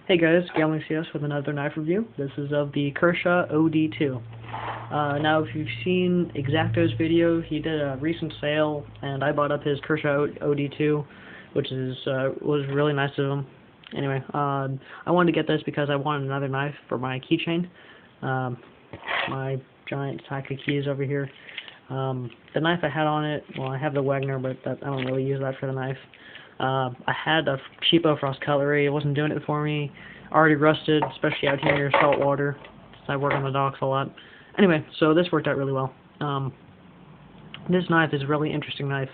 Hey guys, Gambling CS with another knife review. This is of the Kershaw OD-2. Now if you've seen Exacto's video, he did a recent sale, and I bought up his Kershaw OD-2, which was really nice of him. Anyway, I wanted to get this because I wanted another knife for my keychain. My giant stack of keys over here. The knife I had on it, well, I have the Wagner, but I don't really use that for the knife. I had a cheapo frost cutlery. It wasn't doing it for me. Already rusted, especially out here near salt water, since I work on the docks a lot. Anyway, so this worked out really well. This knife is a really interesting knife.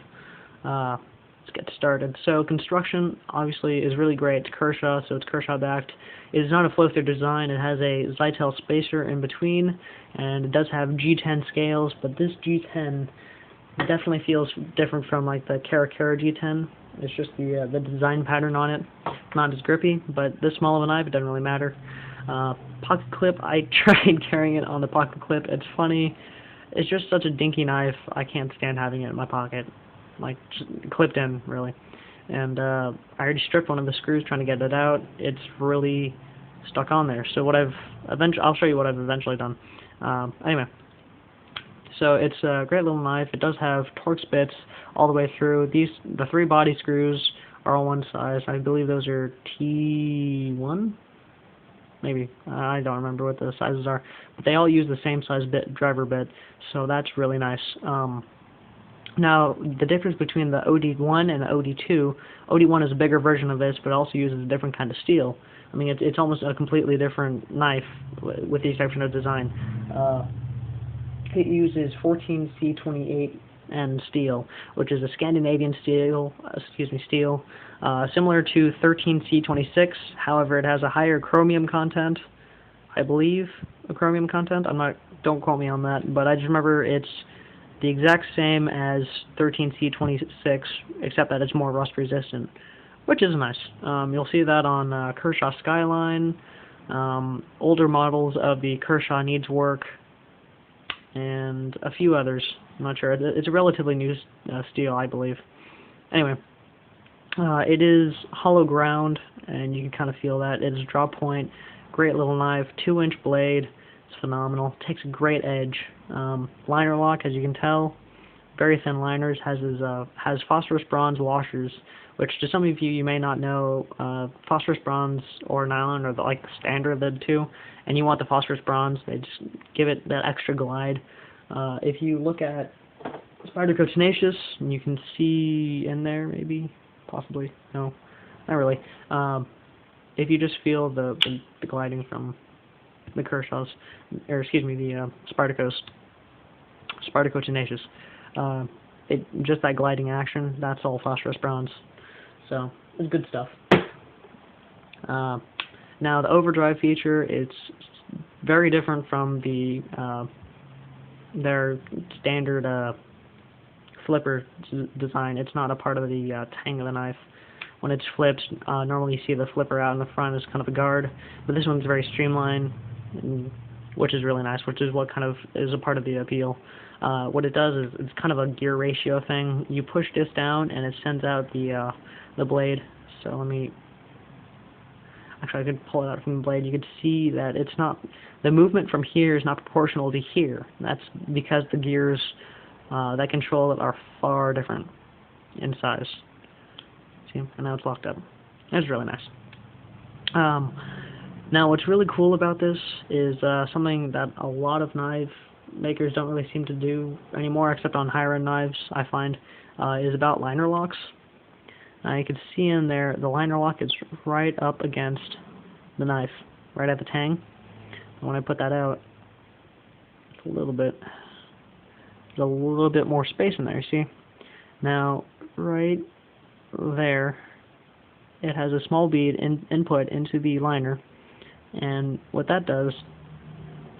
Let's get started. So construction, obviously, is really great. It's Kershaw, so it's Kershaw backed. It is not a flow-through design. It has a Zytel spacer in between, and it does have G10 scales, but this G10 definitely feels different from like the Kershaw G10. It's just the design pattern on it. Not as grippy, but this small of a knife, it doesn't really matter. Pocket clip, I tried carrying it on the pocket clip. It's funny. It's just such a dinky knife. I can't stand having it in my pocket, like just clipped in, really. And I already stripped one of the screws trying to get it out. It's really stuck on there. So I'll show you what I've eventually done. Anyway. So it's a great little knife. It does have Torx bits all the way through. The 3 body screws are all one size. I believe those are T1? Maybe. I don't remember what the sizes are. But they all use the same size driver bit, so that's really nice. Now, the difference between the OD-1 and the OD-2, OD-1 is a bigger version of this, but also uses a different kind of steel. I mean, it's almost a completely different knife with the exception of design. It uses 14C28N steel, which is a Scandinavian steel, similar to 13C26. However, it has a higher chromium content, I believe, don't quote me on that, but I just remember it's the exact same as 13C26, except that it's more rust resistant, which is nice. You'll see that on Kershaw Skyline, older models of the Kershaw Needs Work, and a few others. I'm not sure. It's a relatively new steel, I believe. Anyway, it is hollow ground, and you can kind of feel that. It is drop point, great little knife, 2-inch blade. It's phenomenal. Takes a great edge. Liner lock, as you can tell, very thin liners. Has phosphorus bronze washers, which to some of you may not know. Phosphorus bronze or nylon are the standard of the two, and you want the phosphorus bronze. They just give it that extra glide. If you look at Spyderco Tenacious, you can see in there, maybe, possibly, no, not really. If you just feel the gliding from the Kershaw's, or excuse me, the Spyderco Tenacious, just that gliding action, that's all phosphorus bronze. So, it's good stuff. Now, the overdrive feature, it's very different from their standard flipper design. It's not a part of the tang of the knife. When it's flipped, normally you see the flipper out in the front as kind of a guard, but this one's very streamlined, which is really nice, which is what kind of is a part of the appeal. What it does is it's kind of a gear ratio thing. You push this down and it sends out the blade. So actually I could pull it out from the blade. You could see that it's not, the movement from here is not proportional to here. That's because the gears that control it are far different in size. See, and now it's locked up. That's really nice. Now what's really cool about this is something that a lot of knife makers don't really seem to do anymore, except on higher end knives, I find, is about liner locks. You can see in there, the liner lock is right up against the knife, right at the tang. And when I put that out, it's there's a little bit more space in there, you see? Now, right there, it has a small bead input into the liner, and what that does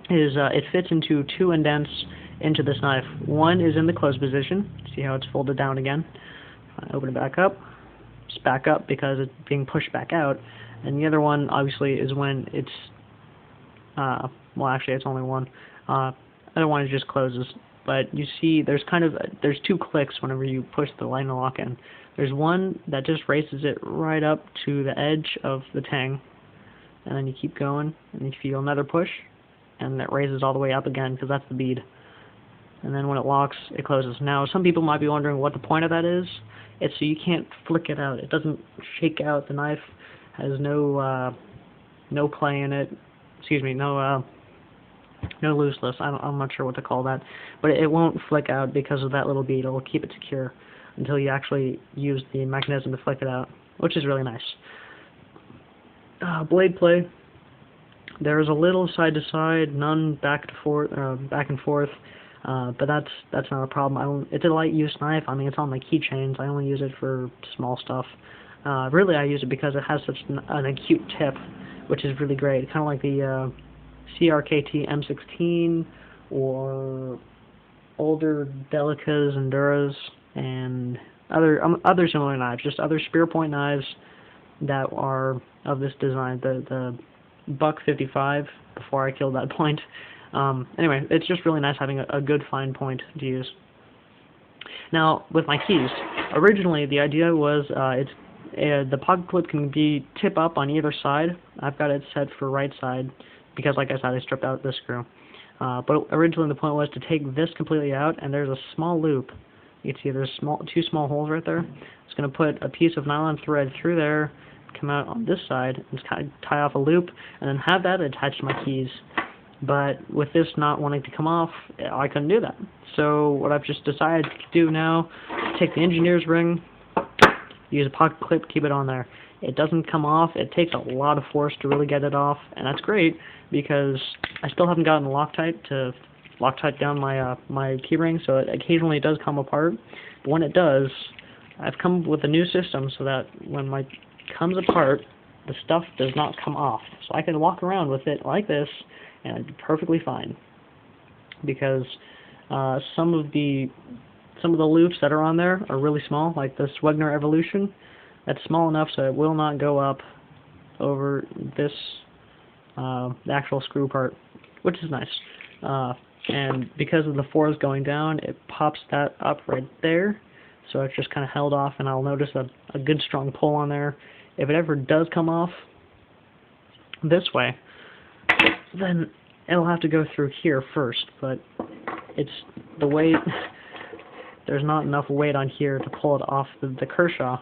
is it fits into 2 indents into this knife. One is in the closed position. See how it's folded down again? I open it back up. It's back up because it's being pushed back out, and the other one obviously is when it's well, actually it's only one. Other one just closes, but you see there's 2 clicks whenever you push the liner lock in. There's one that just raises it right up to the edge of the tang, and then you keep going, and you feel another push, and it raises all the way up again, because that's the bead. And then when it locks, it closes. Now, some people might be wondering what the point of that is. It's so you can't flick it out. It doesn't shake out. The knife has no play in it. Excuse me, no looseless. I'm not sure what to call that. But it won't flick out because of that little bead. It'll keep it secure until you actually use the mechanism to flick it out, which is really nice. Blade play. There's a little side to side, none back and forth. But that's not a problem. It's a light use knife. I mean, it's on my keychains. I only use it for small stuff. Really, I use it because it has such an acute tip, which is really great. Kind of like the CRKT M16 or older Delicas and Duras and other similar knives, just other spear point knives that are of this design. The Buck 55 before I killed that point. Anyway, it's just really nice having a good fine point to use. Now, with my keys, originally the idea was the pocket clip can be tip up on either side. I've got it set for right side because, like I said, I stripped out this screw. But originally the point was to take this completely out, and there's a small loop. You can see there's two small holes right there. It's going to put a piece of nylon thread through there, come out on this side, and just kind of tie off a loop, and then have that attached to my keys. But with this not wanting to come off, I couldn't do that. So what I've just decided to do now, take the engineer's ring, use a pocket clip, keep it on there. It doesn't come off. It takes a lot of force to really get it off, and that's great because I still haven't gotten Loctite to Loctite down my key ring, so it occasionally does come apart. But when it does, I've come up with a new system so that when my comes apart, the stuff does not come off. So I can walk around with it like this, and it'd be perfectly fine. Because some of the loops that are on there are really small, like the Swegner Evolution. That's small enough so it will not go up over this the actual screw part, which is nice. And because of the force going down, it pops that up right there. So it's just kind of held off, and I'll notice a good strong pull on there. If it ever does come off this way, then it'll have to go through here first, but it's the weight, there's not enough weight on here to pull it off the Kershaw,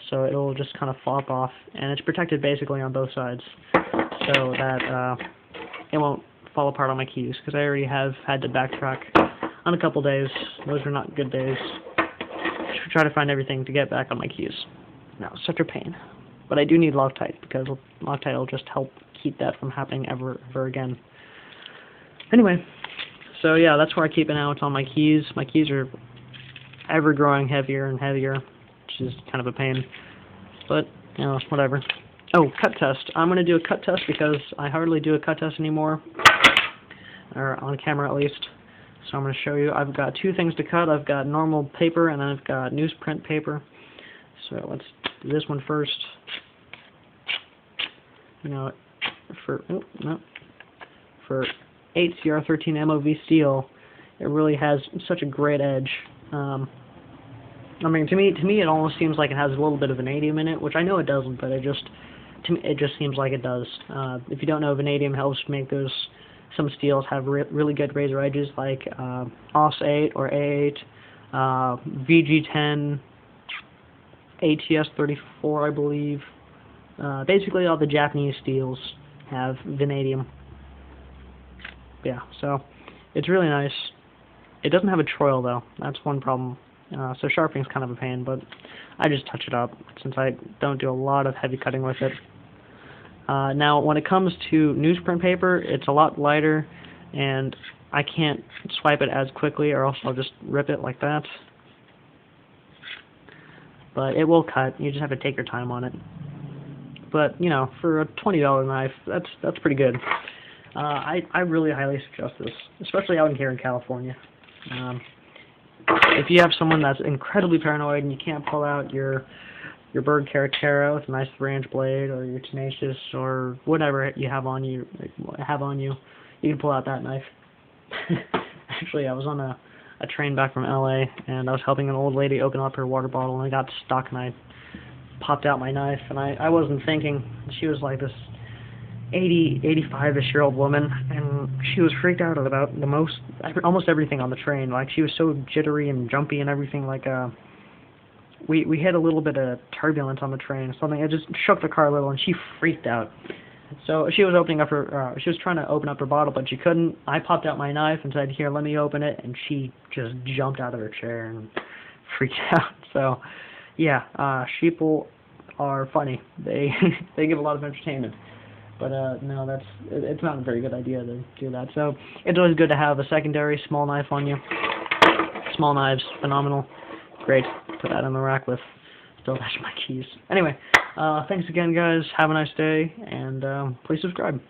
so it'll just kind of flop off, and it's protected basically on both sides, so that it won't fall apart on my keys, because I already have had to backtrack on a couple days. Those were not good days. Try to find everything to get back on my keys. Now, such a pain. But I do need Loctite, because Loctite will just help keep that from happening ever again. Anyway, so yeah, that's where I keep it now. It's on my keys. My keys are ever growing heavier and heavier, which is kind of a pain. But, you know, whatever. Oh, cut test. I'm going to do a cut test because I hardly do a cut test anymore. Or on camera at least. So I'm going to show you. I've got two things to cut. I've got normal paper and then I've got newsprint paper. So let's do this one first. You know, for 8CR13 MOV steel, it really has such a great edge. I mean, to me, it almost seems like it has a little bit of vanadium in it, which I know it doesn't, but to me, it just seems like it does. If you don't know, vanadium helps make some steels have really good razor edges, like AUS-8 or A8, VG10, ATS-34, I believe. Basically, all the Japanese steels have vanadium. Yeah, so it's really nice. It doesn't have a troil, though. That's one problem. So sharpening is kind of a pain, but I just touch it up since I don't do a lot of heavy cutting with it. Now, when it comes to newsprint paper, it's a lot lighter, and I can't swipe it as quickly, or else I'll just rip it like that. But it will cut. You just have to take your time on it. But, you know, for a $20 knife, that's pretty good. I really highly suggest this, especially out here in California. If you have someone that's incredibly paranoid and you can't pull out your Bird Carrera with a nice 3-inch blade, or your Tenacious, or whatever you have on you, you can pull out that knife. Actually, I was on a train back from LA, and I was helping an old lady open up her water bottle, and I got stuck, and I popped out my knife, and I wasn't thinking. She was like this 85-ish-year-old woman, and she was freaked out about almost everything on the train. Like, she was so jittery and jumpy and everything. Like, we had a little bit of turbulence on the train or something. It just shook the car a little, and she freaked out. So she was she was trying to open up her bottle, but she couldn't. I popped out my knife and said, "Here, let me open it," and she just jumped out of her chair and freaked out. So, yeah, sheeple are funny. They they give a lot of entertainment. But no, it's not a very good idea to do that. So it's always good to have a secondary small knife on you. Small knives, phenomenal, great. Put that in the rack with. Still dash my keys. Anyway, thanks again, guys. Have a nice day, and please subscribe.